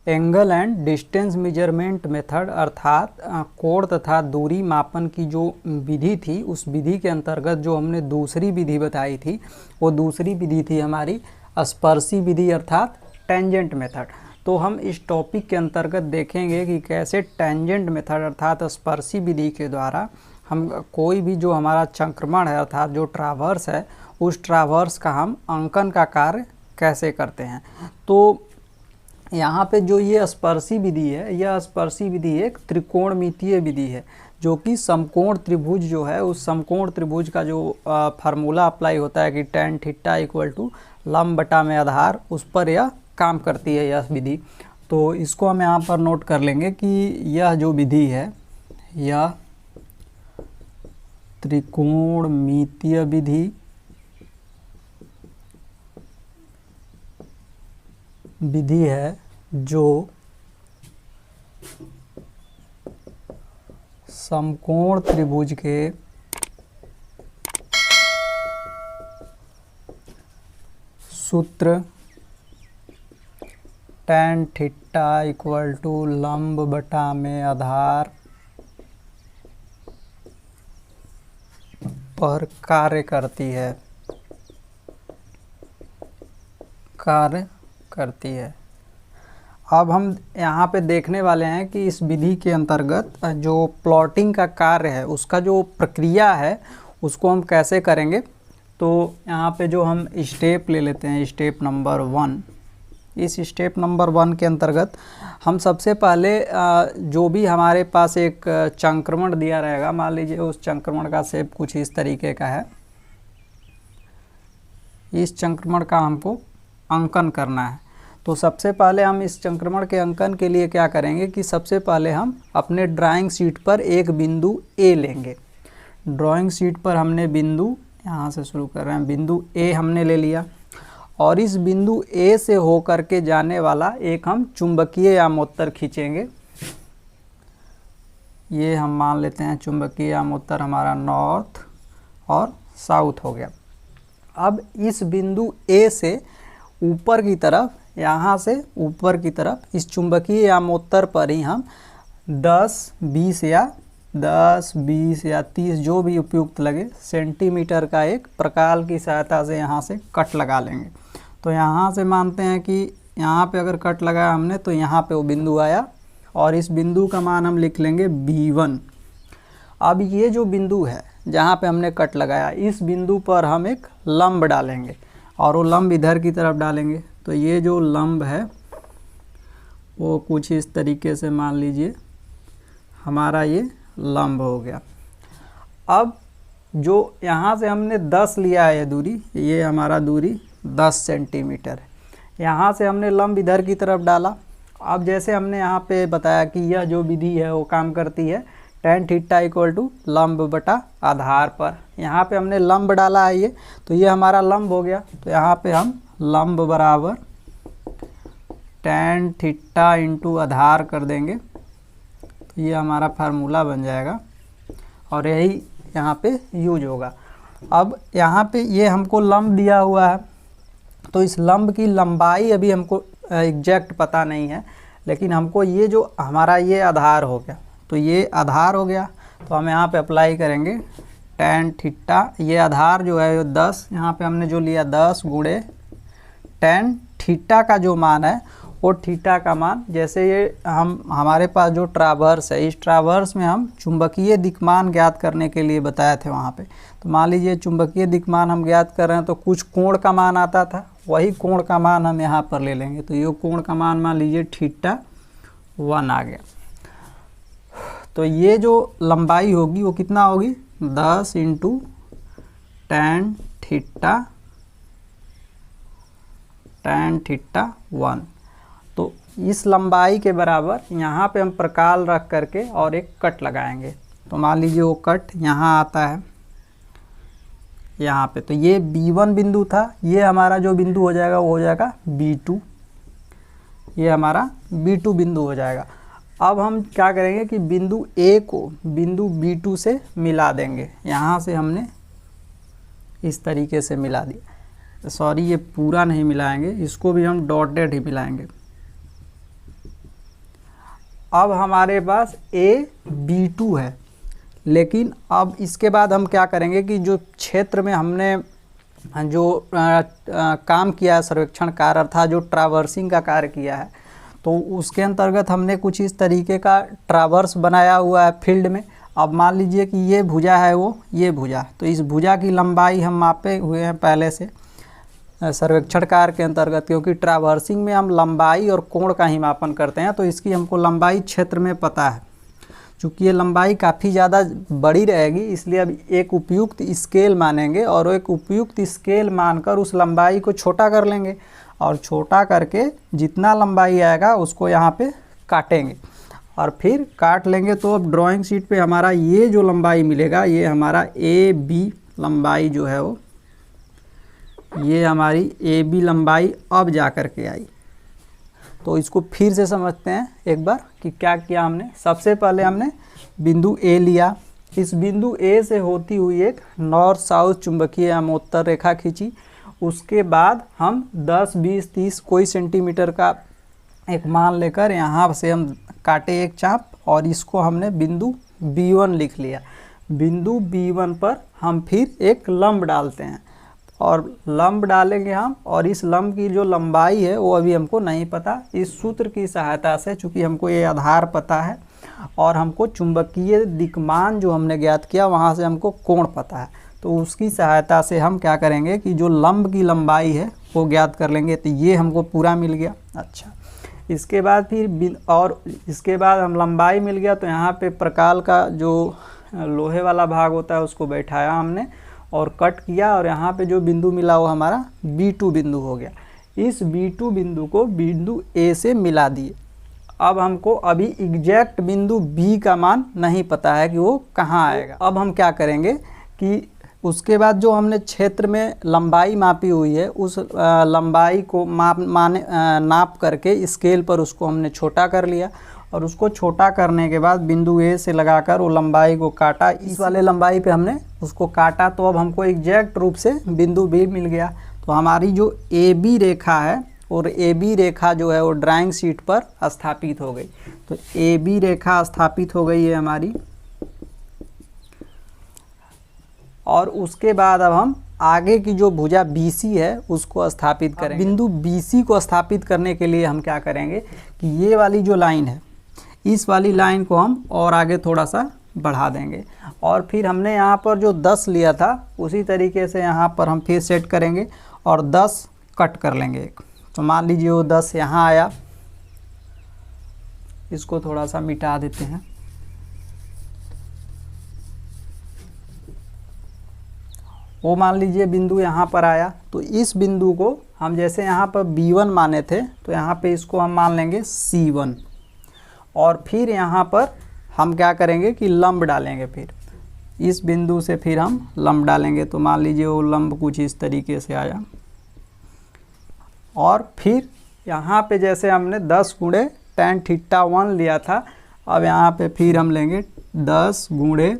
Angle and distance measurement method अर्थात कोण तथा दूरी मापन की जो विधि थी, उस विधि के अंतर्गत जो हमने दूसरी विधि बताई थी, वो दूसरी विधि थी हमारी स्पर्शी विधि अर्थात टेंजेंट मेथड। तो हम इस टॉपिक के अंतर्गत देखेंगे कि कैसे टेंजेंट मेथड अर्थात स्पर्शी विधि के द्वारा हम कोई भी जो हमारा चंक्रमण है अर्थात जो ट्रावर्स है, उस ट्रावर्स का हम अंकन का कार्य कैसे करते हैं। तो यहाँ पे जो ये स्पर्शी विधि है, यह स्पर्शी विधि एक त्रिकोणमितीय विधि है, जो कि समकोण त्रिभुज जो है, उस समकोण त्रिभुज का जो फार्मूला अप्लाई होता है कि tan थीटा इक्वल टू लंब बटा में आधार, उस पर यह काम करती है यह विधि। तो इसको हम यहाँ पर नोट कर लेंगे कि यह जो विधि है, यह त्रिकोणमितीय विधि है जो समकोण त्रिभुज के सूत्र tan थीटा इक्वल टू लंब बटा में आधार पर कार्य करती है। अब हम यहाँ पे देखने वाले हैं कि इस विधि के अंतर्गत जो प्लॉटिंग का कार्य है, उसका जो प्रक्रिया है, उसको हम कैसे करेंगे। तो यहाँ पे जो हम स्टेप ले लेते हैं, स्टेप नंबर 1। इस स्टेप नंबर 1 के अंतर्गत हम सबसे पहले जो भी हमारे पास एक चंक्रमण दिया रहेगा, मान लीजिए उस चंक्रमण का शेप कुछ इस तरीके का है, इस चंक्रमण का हमको अंकन करना है। तो सबसे पहले हम इस चंक्रमण के अंकन के लिए क्या करेंगे कि सबसे पहले हम अपने ड्राइंग शीट पर एक बिंदु ए लेंगे। ड्राइंग शीट पर हमने बिंदु, यहाँ से शुरू कर रहे हैं, बिंदु ए हमने ले लिया, और इस बिंदु ए से होकर के जाने वाला एक हम चुंबकीय यामोत्तर खींचेंगे। ये हम मान लेते हैं चुंबकीय यामोत्तर हमारा नॉर्थ और साउथ हो गया। अब इस बिंदु ए से ऊपर की तरफ, यहाँ से ऊपर की तरफ इस चुंबकीय यामोत्तर पर ही हम 10, 20 या 30 जो भी उपयुक्त लगे सेंटीमीटर का एक प्रकाल की सहायता से यहाँ से कट लगा लेंगे। तो यहाँ से मानते हैं कि यहाँ पे अगर कट लगाया हमने तो यहाँ पे वो बिंदु आया, और इस बिंदु का मान हम लिख लेंगे B1। अब ये जो बिंदु है जहाँ पे हमने कट लगाया, इस बिंदु पर हम एक लंब डालेंगे, और वो लंब इधर की तरफ डालेंगे। तो ये जो लंब है वो कुछ इस तरीके से मान लीजिए हमारा ये लंब हो गया। अब जो यहाँ से हमने 10 लिया है ये दूरी, ये हमारा दूरी 10 सेंटीमीटर है। यहाँ से हमने लंब इधर की तरफ डाला। अब जैसे हमने यहाँ पे बताया कि यह जो विधि है वो काम करती है tan थीटा इक्वल टू लंब बटा आधार पर। यहाँ पे हमने लंब डाला है ये, तो ये हमारा लंब हो गया। तो यहाँ पे हम लंब बराबर tan थीटा इंटू आधार कर देंगे, तो ये हमारा फार्मूला बन जाएगा, और यही यहाँ पे यूज होगा। अब यहाँ पे ये हमको लंब दिया हुआ है, तो इस लंब की लंबाई अभी हमको एग्जैक्ट पता नहीं है, लेकिन हमको ये जो हमारा ये आधार हो गया, तो ये आधार हो गया। तो हम यहाँ पे अप्लाई करेंगे tan थीटा, ये आधार जो है 10, यहाँ पे हमने जो लिया 10 गुणे tan थीटा का जो मान है वो थीटा का मान, जैसे ये हमारे पास जो ट्रावर्स है, इस ट्रावर्स में हम चुंबकीय दिक्मान ज्ञात करने के लिए बताए थे वहाँ पे। तो मान लीजिए चुंबकीय दिक्मान हम ज्ञात कर रहे हैं, तो कुछ कोण का मान आता था, वही कोण का मान हम यहाँ पर ले लेंगे। तो ये कोण का मान मान लीजिए थीटा 1 आ गया। तो ये जो लंबाई होगी वो कितना होगी, 10 इंटू tan थीटा 1। तो इस लंबाई के बराबर यहाँ पे हम प्रकाल रख करके और एक कट लगाएंगे। तो मान लीजिए वो कट यहाँ आता है, यहाँ पे। तो ये B1 बिंदु था, ये हमारा जो बिंदु हो जाएगा वो हो जाएगा B2, ये हमारा B2 बिंदु हो जाएगा। अब हम क्या करेंगे कि बिंदु A को बिंदु B2 से मिला देंगे। यहाँ से हमने इस तरीके से मिला दिया, सॉरी ये पूरा नहीं मिलाएंगे, इसको भी हम डॉटेड ही मिलाएंगे। अब हमारे पास AB2 है, लेकिन अब इसके बाद हम क्या करेंगे कि जो क्षेत्र में हमने जो काम किया है, सर्वेक्षण कार्य अर्थात जो ट्रावर्सिंग का कार्य किया है, तो उसके अंतर्गत हमने कुछ इस तरीके का ट्रावर्स बनाया हुआ है फील्ड में। अब मान लीजिए कि ये भुजा है, वो ये भुजा, तो इस भुजा की लंबाई हम मापे हुए हैं पहले से सर्वेक्षण कार्य के अंतर्गत, क्योंकि ट्रावर्सिंग में हम लंबाई और कोण का ही मापन करते हैं, तो इसकी हमको लंबाई क्षेत्र में पता है। चूँकि ये लंबाई काफ़ी ज़्यादा बड़ी रहेगी, इसलिए अब एक उपयुक्त स्केल मानेंगे और एक उपयुक्त स्केल मानकर उस लंबाई को छोटा कर लेंगे और छोटा करके जितना लंबाई आएगा उसको यहाँ पे काटेंगे और फिर काट लेंगे। तो अब ड्राइंग शीट पे हमारा ये जो लंबाई मिलेगा, ये हमारा AB लंबाई जो है वो, ये हमारी AB लंबाई अब जा कर के आई। तो इसको फिर से समझते हैं एक बार कि क्या किया हमने। सबसे पहले हमने बिंदु A लिया, इस बिंदु A से होती हुई एक नॉर्थ साउथ चुंबकीय अमोत्तर रेखा खींची। उसके बाद हम 10, 20, 30 कोई सेंटीमीटर का एक मान लेकर यहाँ से हम काटे एक चाप और इसको हमने बिंदु B1 लिख लिया। बिंदु B1 पर हम फिर एक लंब डालते हैं और लंब डालेंगे हम, और इस लंब की जो लंबाई है वो अभी हमको नहीं पता। इस सूत्र की सहायता से, चूँकि हमको ये आधार पता है और हमको चुंबकीय दिक्मान जो हमने ज्ञात किया वहाँ से हमको कोण पता है, तो उसकी सहायता से हम क्या करेंगे कि जो लंब की लंबाई है वो ज्ञात कर लेंगे। तो ये हमको पूरा मिल गया। अच्छा, इसके बाद फिर और इसके बाद हम लंबाई मिल गया, तो यहाँ पे प्रकाल का जो लोहे वाला भाग होता है उसको बैठाया हमने और कट किया, और यहाँ पे जो बिंदु मिला वो हमारा B2 बिंदु हो गया। इस B2 बिंदु को बिंदु A से मिला दिए। अब हमको अभी एग्जैक्ट बिंदु B का मान नहीं पता है कि वो कहाँ आएगा। अब हम क्या करेंगे कि उसके बाद जो हमने क्षेत्र में लंबाई मापी हुई है उस लंबाई को नाप करके स्केल पर उसको हमने छोटा कर लिया, और उसको छोटा करने के बाद बिंदु A से लगाकर वो लंबाई को काटा। इस वाले लंबाई पे हमने उसको काटा, तो अब हमको एग्जैक्ट रूप से बिंदु B मिल गया। तो हमारी जो AB रेखा है और AB रेखा जो है वो ड्राइंग शीट पर स्थापित हो गई। तो AB रेखा स्थापित हो गई है हमारी, और उसके बाद अब हम आगे की जो भुजा BC है उसको स्थापित करेंगे। बिंदु BC को स्थापित करने के लिए हम क्या करेंगे कि ये वाली जो लाइन है, इस वाली लाइन को हम और आगे थोड़ा सा बढ़ा देंगे, और फिर हमने यहाँ पर जो 10 लिया था उसी तरीके से यहाँ पर हम फिर सेट करेंगे और 10 कट कर लेंगे। तो मान लीजिए वो 10 यहाँ आया, इसको थोड़ा सा मिटा देते हैं। वो मान लीजिए बिंदु यहाँ पर आया, तो इस बिंदु को हम जैसे यहाँ पर B1 माने थे तो यहाँ पे इसको हम मान लेंगे C1, और फिर यहाँ पर हम क्या करेंगे कि लंब डालेंगे। फिर इस बिंदु से फिर हम लंब डालेंगे। तो मान लीजिए वो लंब कुछ इस तरीके से आया, और फिर यहाँ पे जैसे हमने 10 गुणे tan थीटा 1 लिया था, अब यहाँ पे फिर हम लेंगे 10 गुणे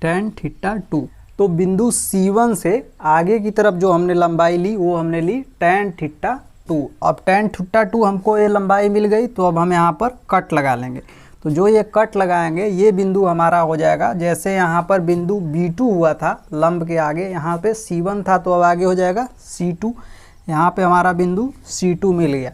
tan थीटा 2। तो बिंदु C1 से आगे की तरफ जो हमने लंबाई ली वो हमने ली tan थीटा 2। अब tan थीटा 2 हमको ये लंबाई मिल गई, तो अब हम यहाँ पर कट लगा लेंगे। तो जो ये कट लगाएंगे ये बिंदु हमारा हो जाएगा, जैसे यहाँ पर बिंदु B2 हुआ था लंब के आगे, यहाँ पे C1 था तो अब आगे हो जाएगा C2। यहाँ पे हमारा बिंदु C2 मिल गया।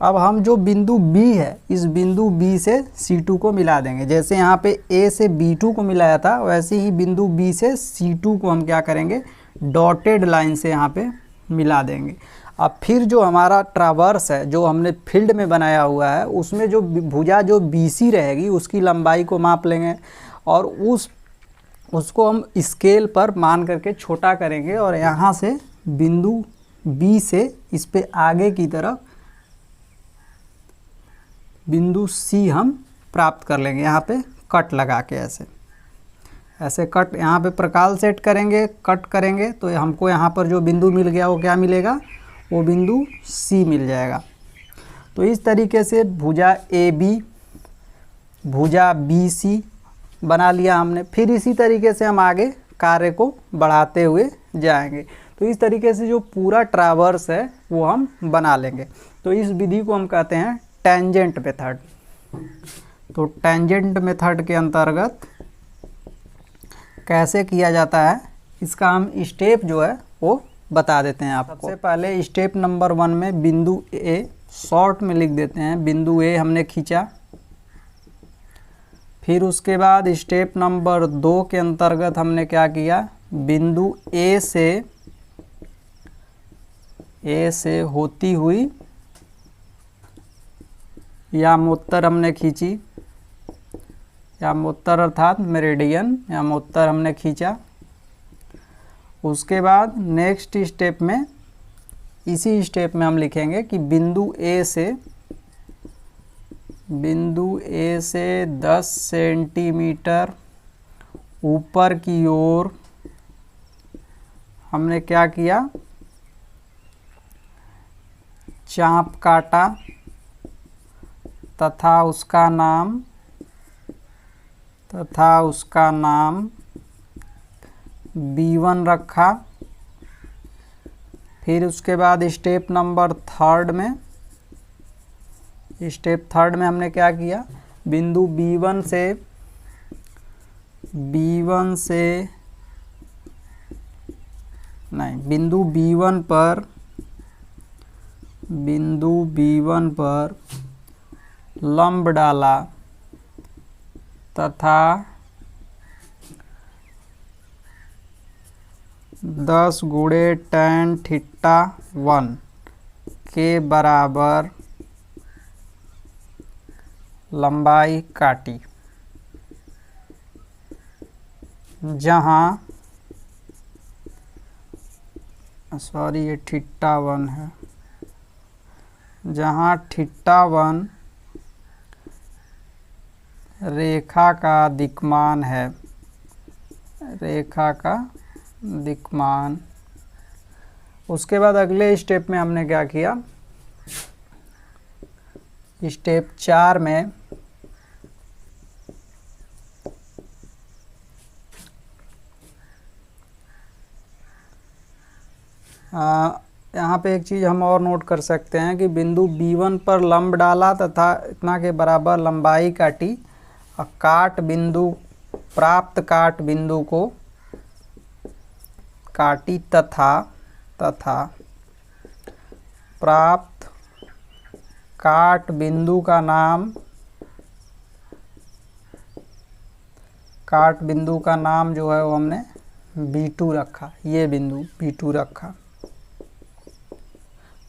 अब हम जो बिंदु B है इस बिंदु B से C2 को मिला देंगे। जैसे यहाँ पे A से B2 को मिलाया था वैसे ही बिंदु B से C2 को हम क्या करेंगे, डॉटेड लाइन से यहाँ पे मिला देंगे। अब फिर जो हमारा ट्रावर्स है जो हमने फील्ड में बनाया हुआ है उसमें जो भुजा जो BC रहेगी उसकी लंबाई को माप लेंगे और उसको हम स्केल पर मान करके छोटा करेंगे, और यहाँ से बिंदु B से इस पे आगे की तरफ बिंदु C हम प्राप्त कर लेंगे। यहाँ पे कट लगा के ऐसे कट यहाँ पे प्रकाल सेट करेंगे, कट करेंगे, तो हमको यहाँ पर जो बिंदु मिल गया वो क्या मिलेगा, वो बिंदु C मिल जाएगा। तो इस तरीके से भुजा AB, भुजा BC बना लिया हमने। फिर इसी तरीके से हम आगे कार्य को बढ़ाते हुए जाएंगे। तो इस तरीके से जो पूरा ट्रावर्स है वो हम बना लेंगे। तो इस विधि को हम कहते हैं टेंजेंट मेथड। तो टेंजेंट मेथड के अंतर्गत कैसे किया जाता है इसका हम स्टेप जो है वो बता देते हैं आपको। सबसे पहले स्टेप नंबर 1 में बिंदु ए शॉर्ट में लिख देते हैं। बिंदु ए हमने खींचा। फिर उसके बाद स्टेप नंबर 2 के अंतर्गत हमने क्या किया, बिंदु ए से होती हुई यामोत्तर हमने खींची। यामोत्तर अर्थात मेरिडियन, यामोत्तर हमने खींचा। उसके बाद नेक्स्ट स्टेप में, इसी स्टेप में हम लिखेंगे कि बिंदु ए से 10 सेंटीमीटर ऊपर की ओर हमने क्या किया, चाप काटा तथा उसका नाम B1 रखा। फिर उसके बाद स्टेप नंबर 3 में, स्टेप 3 में हमने क्या किया, बिंदु B1 पर लंब डाला तथा 10 गुणे tan थीटा 1 के बराबर लंबाई काटी, जहाँ ये थीटा 1 है, जहाँ थीटा 1 रेखा का दिक्मान है, रेखा का दिक्मान। उसके बाद अगले स्टेप में हमने क्या किया, स्टेप 4 में यहाँ पे एक चीज़ हम और नोट कर सकते हैं कि बिंदु B1 पर लंब डाला तथा इतना के बराबर लंबाई काटी और प्राप्त काट बिंदु को काटी तथा प्राप्त काट बिंदु का नाम जो है वो हमने B2 रखा। ये बिंदु B2 रखा।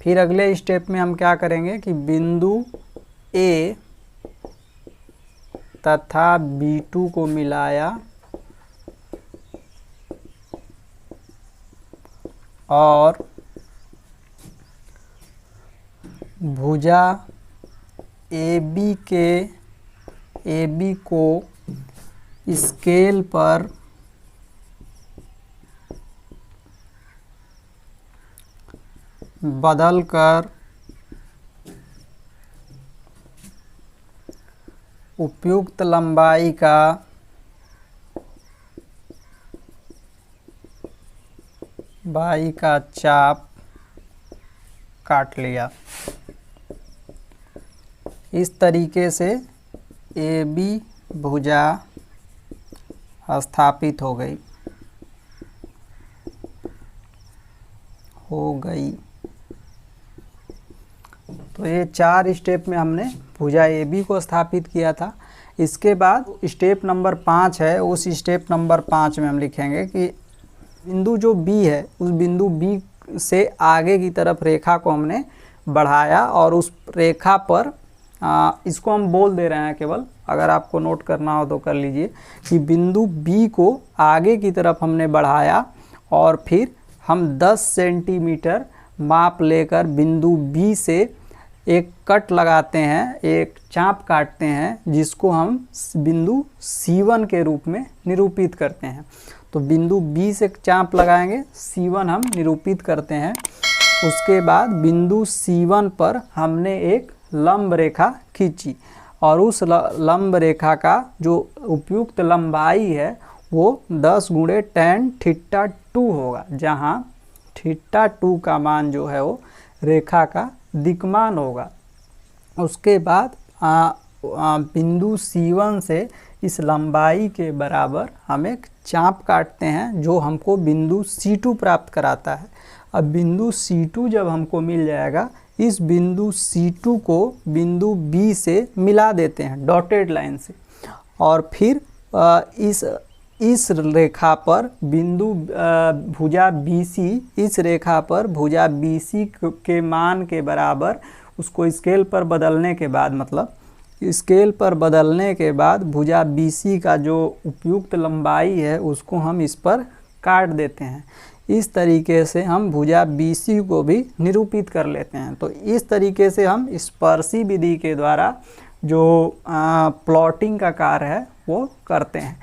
फिर अगले स्टेप में हम क्या करेंगे कि बिंदु A तथा B2 को मिलाया और भुजा AB को स्केल पर बदलकर उपयुक्त लंबाई का चाप काट लिया। इस तरीके से AB भुजा स्थापित हो गई। तो ये 4 स्टेप में हमने भुजा AB को स्थापित किया था। इसके बाद स्टेप नंबर 5 है, उस स्टेप नंबर 5 में हम लिखेंगे कि बिंदु जो B है, उस बिंदु B से आगे की तरफ रेखा को हमने बढ़ाया और उस रेखा पर इसको हम बोल दे रहे हैं केवल, अगर आपको नोट करना हो तो कर लीजिए कि बिंदु B को आगे की तरफ हमने बढ़ाया और फिर हम 10 सेंटीमीटर माप लेकर बिंदु B से एक कट लगाते हैं, एक चाप काटते हैं, जिसको हम बिंदु C1 के रूप में निरूपित करते हैं। तो बिंदु B से चाप लगाएंगे, C1 हम निरूपित करते हैं। उसके बाद बिंदु C1 पर हमने एक लंब रेखा खींची और उस लंब रेखा का जो उपयुक्त लंबाई है वो 10 गुणे tan थीटा 2 होगा, जहाँ थीटा 2 का मान जो है वो रेखा का दिक्मान होगा। उसके बाद बिंदु C1 से इस लंबाई के बराबर हम एक चाप काटते हैं जो हमको बिंदु C2 प्राप्त कराता है। अब बिंदु C2 जब हमको मिल जाएगा, इस बिंदु C2 को बिंदु B से मिला देते हैं डॉटेड लाइन से, और फिर इस रेखा पर बिंदु भुजा BC, इस रेखा पर भुजा BC के मान के बराबर उसको स्केल पर बदलने के बाद, मतलब स्केल पर बदलने के बाद भुजा BC का जो उपयुक्त लंबाई है उसको हम इस पर काट देते हैं। इस तरीके से हम भुजा BC को भी निरूपित कर लेते हैं। तो इस तरीके से हम स्पर्शी विधि के द्वारा जो प्लॉटिंग का कार्य है वो करते हैं।